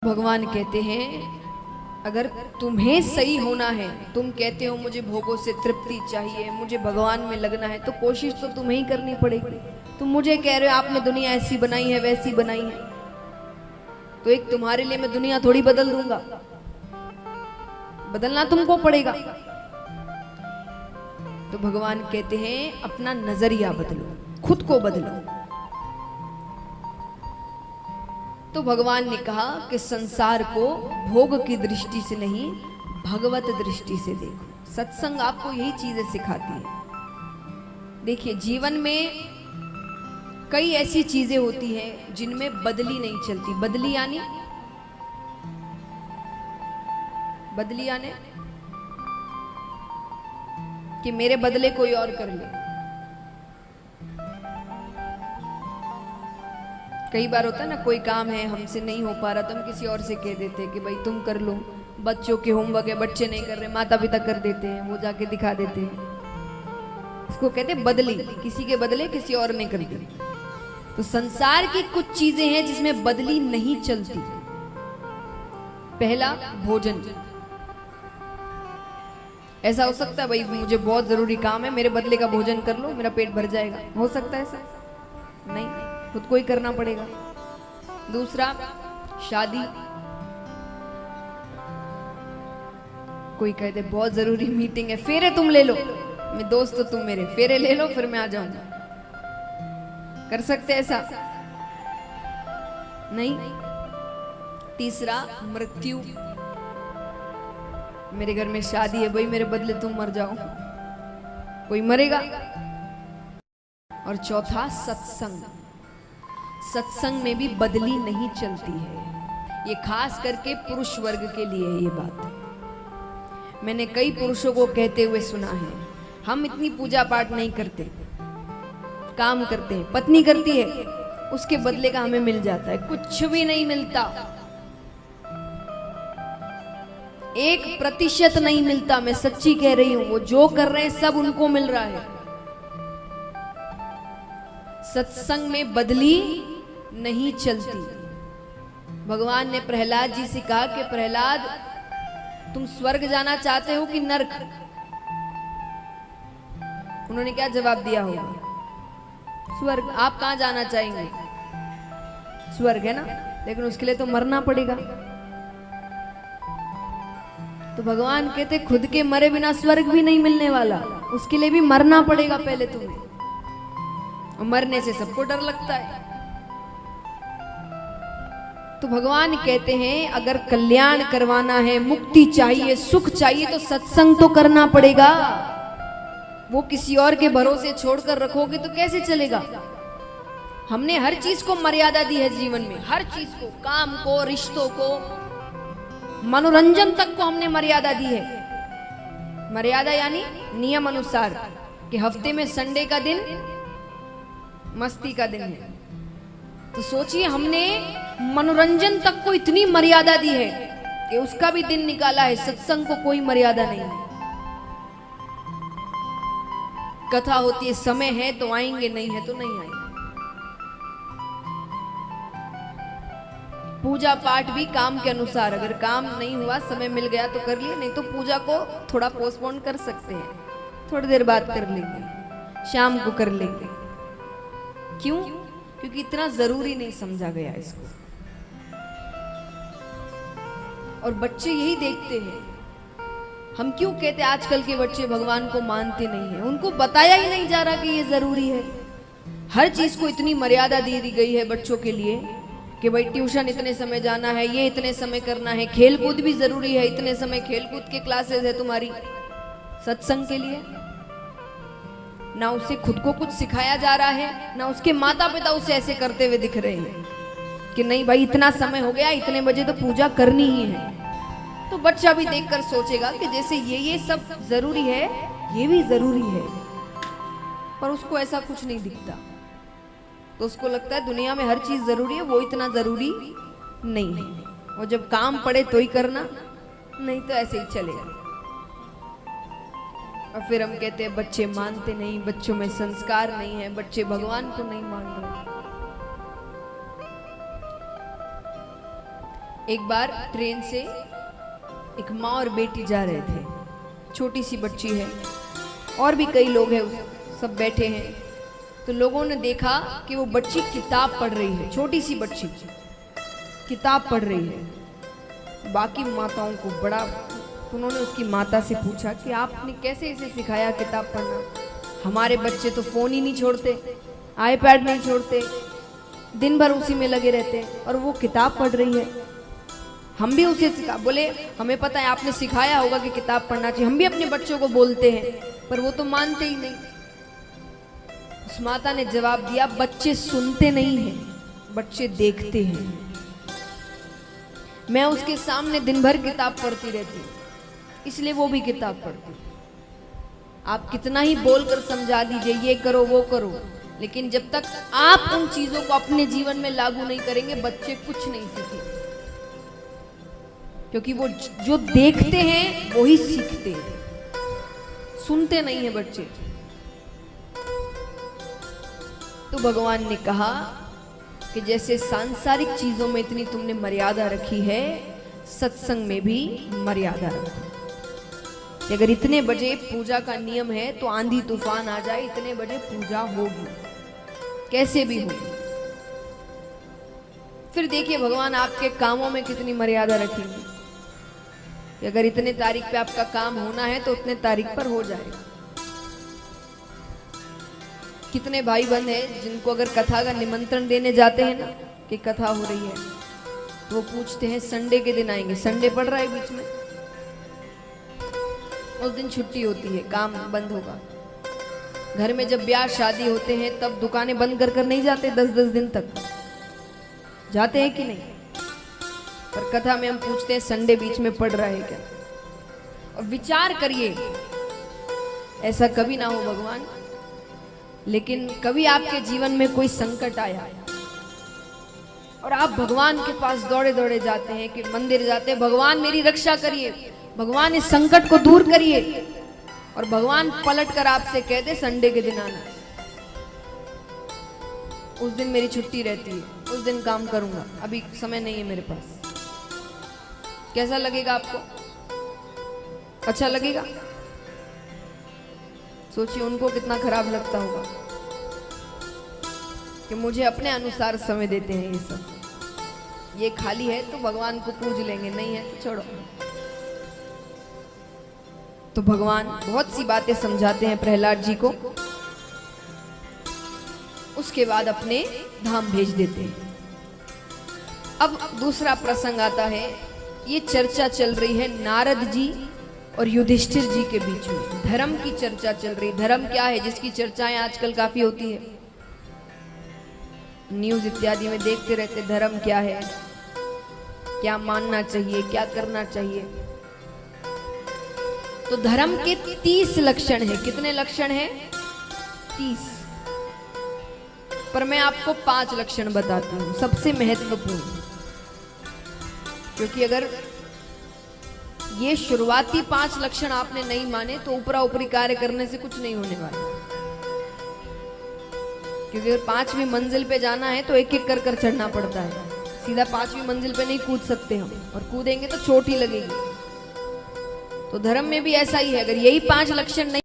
भगवान कहते हैं अगर तुम्हें सही होना है, तुम कहते हो मुझे भोगों से तृप्ति चाहिए, मुझे भगवान में लगना है, तो कोशिश तो तुम्हें ही करनी पड़ेगी। तुम मुझे कह रहे हो आपने दुनिया ऐसी बनाई है वैसी बनाई है, तो एक तुम्हारे लिए मैं दुनिया थोड़ी बदल दूंगा, बदलना तुमको पड़ेगा। तो भगवान कहते हैं अपना नजरिया बदलो, खुद को बदलो। तो भगवान ने कहा कि संसार को भोग की दृष्टि से नहीं, भगवत दृष्टि से देखो। सत्संग आपको यही चीजें सिखाती है। देखिए जीवन में कई ऐसी चीजें होती हैं जिनमें बदली नहीं चलती। बदली यानी कि मेरे बदले कोई और कर ले। कई बार होता है ना, कोई काम है हमसे नहीं हो पा रहा तो हम किसी और से कह देते हैं कि भाई तुम कर लो। बच्चों के होमवर्क है, बच्चे नहीं कर रहे, माता पिता कर देते हैं, वो जाके दिखा देते हैं। इसको कहते हैं बदली, किसी के बदले किसी और ने कर दी। तो संसार की कुछ चीजें हैं जिसमें बदली नहीं चलती। पहला भोजन। ऐसा हो सकता है भाई मुझे बहुत जरूरी काम है, मेरे बदले का भोजन कर लो, मेरा पेट भर जाएगा। हो सकता है ऐसा? नहीं, खुद को ही करना पड़ेगा। दूसरा शादी। कोई कहते बहुत जरूरी मीटिंग है, फेरे तुम ले लो, मैं दोस्त हो तुम मेरे, फेरे ले लो फिर मैं आ जाऊंगा। कर सकते ऐसा? नहीं। तीसरा मृत्यु। मेरे घर में शादी है भाई, मेरे बदले तुम मर जाओ, कोई मरेगा। और चौथा सत्संग। सत्संग में भी बदली नहीं चलती है। ये खास करके पुरुष वर्ग के लिए है ये बात। मैंने कई पुरुषों को कहते हुए सुना है, हम इतनी पूजा पाठ नहीं करते, काम करते हैं, पत्नी करती है, उसके बदले का हमें मिल जाता है। कुछ भी नहीं मिलता, 1% नहीं मिलता। मैं सच्ची कह रही हूं, वो जो कर रहे हैं सब उनको मिल रहा है। सत्संग में बदली नहीं चलती। भगवान ने प्रहलाद जी से कहा कि प्रहलाद तुम स्वर्ग जाना चाहते हो कि नरक? उन्होंने क्या जवाब दिया होगा? स्वर्ग। आप कहां जाना चाहेंगे? स्वर्ग है ना, लेकिन उसके लिए तो मरना पड़ेगा। तो भगवान कहते खुद के मरे बिना स्वर्ग भी नहीं मिलने वाला, उसके लिए भी मरना पड़ेगा पहले तुम्हें। और मरने से सबको डर लगता है। तो भगवान कहते हैं अगर कल्याण करवाना है, मुक्ति चाहिए, सुख चाहिए, तो सत्संग तो करना पड़ेगा। वो किसी और के भरोसे छोड़कर रखोगे तो कैसे चलेगा? हमने हर चीज को मर्यादा दी है जीवन में, हर चीज को, काम को, रिश्तों को, मनोरंजन तक को हमने मर्यादा दी है। मर्यादा यानी नियम अनुसार कि हफ्ते में संडे का दिन मस्ती का दिन है। तो सोचिए हमने मनोरंजन तक को इतनी मर्यादा दी है कि उसका भी दिन निकाला है। सत्संग को कोई मर्यादा नहीं है। कथा होती है, समय है तो आएंगे, नहीं है तो नहीं आएंगे। पूजा पाठ भी काम के अनुसार, अगर काम नहीं हुआ, समय मिल गया तो कर लिए, नहीं तो पूजा को थोड़ा पोस्टपोन कर सकते हैं, थोड़ी देर बाद कर लेंगे, शाम को कर लेंगे। क्यों? क्योंकि इतना जरूरी नहीं समझा गया इसको। और बच्चे यही देखते हैं। हम क्यों कहते आजकल के बच्चे भगवान को मानते नहीं है? उनको बताया ही नहीं जा रहा कि ये जरूरी है। हर चीज को इतनी मर्यादा दे दी गई है बच्चों के लिए कि भाई ट्यूशन इतने समय जाना है, ये इतने समय करना है, खेलकूद भी जरूरी है, इतने समय खेलकूद के क्लासेस है तुम्हारी। सत्संग के लिए ना उसे खुद को कुछ सिखाया जा रहा है, ना उसके माता पिता उसे ऐसे करते हुए दिख रहे हैं कि नहीं भाई इतना समय हो गया, इतने बजे तो पूजा करनी ही है। तो बच्चा भी देखकर सोचेगा कि जैसे ये सब जरूरी है, ये भी जरूरी है, पर उसको ऐसा कुछ नहीं दिखता। तो उसको लगता है दुनिया में हर चीज जरूरी है, वो इतना जरूरी नहीं है। और जब काम पड़े तो ही करना, नहीं तो ऐसे ही चलेगा। और फिर हम कहते हैं बच्चे मानते नहीं, बच्चों में संस्कार नहीं है, बच्चे भगवान को नहीं मान रहे। एक बार ट्रेन से एक माँ और बेटी जा रहे थे। छोटी सी बच्ची है और भी कई लोग हैं, सब बैठे हैं। तो लोगों ने देखा कि वो बच्ची किताब पढ़ रही है। छोटी सी बच्ची किताब पढ़ रही है। बाकी माताओं को बड़ा, उन्होंने उसकी माता से पूछा कि आपने कैसे इसे सिखाया किताब पढ़ना? हमारे बच्चे तो फोन ही नहीं छोड़ते, आईपैड नहीं छोड़ते, दिन भर उसी में लगे रहते हैं, और वो किताब पढ़ रही है। हम भी उसे सिखा, बोले हमें पता है आपने सिखाया होगा कि किताब पढ़ना चाहिए, हम भी अपने बच्चों को बोलते हैं, पर वो तो मानते ही नहीं। उस माता ने जवाब दिया, बच्चे सुनते नहीं हैं, बच्चे देखते हैं। मैं उसके सामने दिन भर किताब पढ़ती रहती हूँ, इसलिए वो भी किताब पढ़ती। आप कितना ही बोलकर समझा दीजिए ये करो वो करो, लेकिन जब तक आप उन चीजों को अपने जीवन में लागू नहीं करेंगे, बच्चे कुछ नहीं सीखेंगे। क्योंकि वो जो देखते हैं वो ही सीखते हैं, सुनते नहीं है बच्चे। तो भगवान ने कहा कि जैसे सांसारिक चीजों में इतनी तुमने मर्यादा रखी है, सत्संग में भी मर्यादा रखो। कि अगर इतने बजे पूजा का नियम है तो आंधी तूफान आ जाए, इतने बजे पूजा होगी, कैसे भी होगी। फिर देखिए भगवान आपके कामों में कितनी मर्यादा रखेंगे कि अगर इतने तारीख पे आपका काम होना है तो उतने तारीख पर हो जाएगा। कितने भाई बहन हैं जिनको अगर कथा का निमंत्रण देने जाते हैं ना कि कथा हो रही है, तो वो पूछते हैं संडे के दिन आएंगे। संडे पड़ रहा है बीच में, उस दिन छुट्टी होती है, काम बंद होगा। घर में जब ब्याह शादी होते हैं तब दुकानें बंद कर कर नहीं जाते, 10-10 दिन तक जाते हैं कि नहीं? पर कथा में हम पूछते हैं संडे बीच में पड़ रहा है क्या? और विचार करिए, ऐसा कभी ना हो भगवान, लेकिन कभी आपके जीवन में कोई संकट आया और आप भगवान के पास दौड़े दौड़े जाते हैं कि मंदिर जाते हैं, भगवान मेरी रक्षा करिए, भगवान इस संकट को दूर करिए, और भगवान पलट कर आपसे कह दे संडे के दिन आना, उस दिन मेरी छुट्टी रहती है, उस दिन काम करूंगा, अभी समय नहीं है मेरे पास। कैसा लगेगा आपको? अच्छा लगेगा? सोचिए उनको कितना खराब लगता होगा कि मुझे अपने अनुसार समय देते हैं। ये सब, ये खाली है तो भगवान को पूज लेंगे, नहीं है तो छोड़ो। तो भगवान बहुत सी बातें समझाते हैं प्रहलाद जी को, उसके बाद अपने धाम भेज देते हैं। अब दूसरा प्रसंग आता है। ये चर्चा चल रही है नारद जी और युधिष्ठिर जी के बीच में, धर्म की चर्चा चल रही। धर्म क्या है, जिसकी चर्चाएं आजकल काफी होती है, न्यूज इत्यादि में देखते रहते। धर्म क्या है, क्या मानना चाहिए, क्या करना चाहिए। तो धर्म के 30 लक्षण हैं। कितने लक्षण हैं? 30। पर मैं आपको 5 लक्षण बताती हूं, सबसे महत्वपूर्ण। क्योंकि अगर ये शुरुआती 5 लक्षण आपने नहीं माने तो ऊपरा ऊपरी कार्य करने से कुछ नहीं होने वाला। क्योंकि अगर 5वीं मंजिल पे जाना है तो एक एक कर कर चढ़ना पड़ता है, सीधा 5वीं मंजिल पे नहीं कूद सकते हम, और कूदेंगे तो चोट ही लगेगी। तो धर्म में भी ऐसा ही है, अगर यही 5 लक्षण नहीं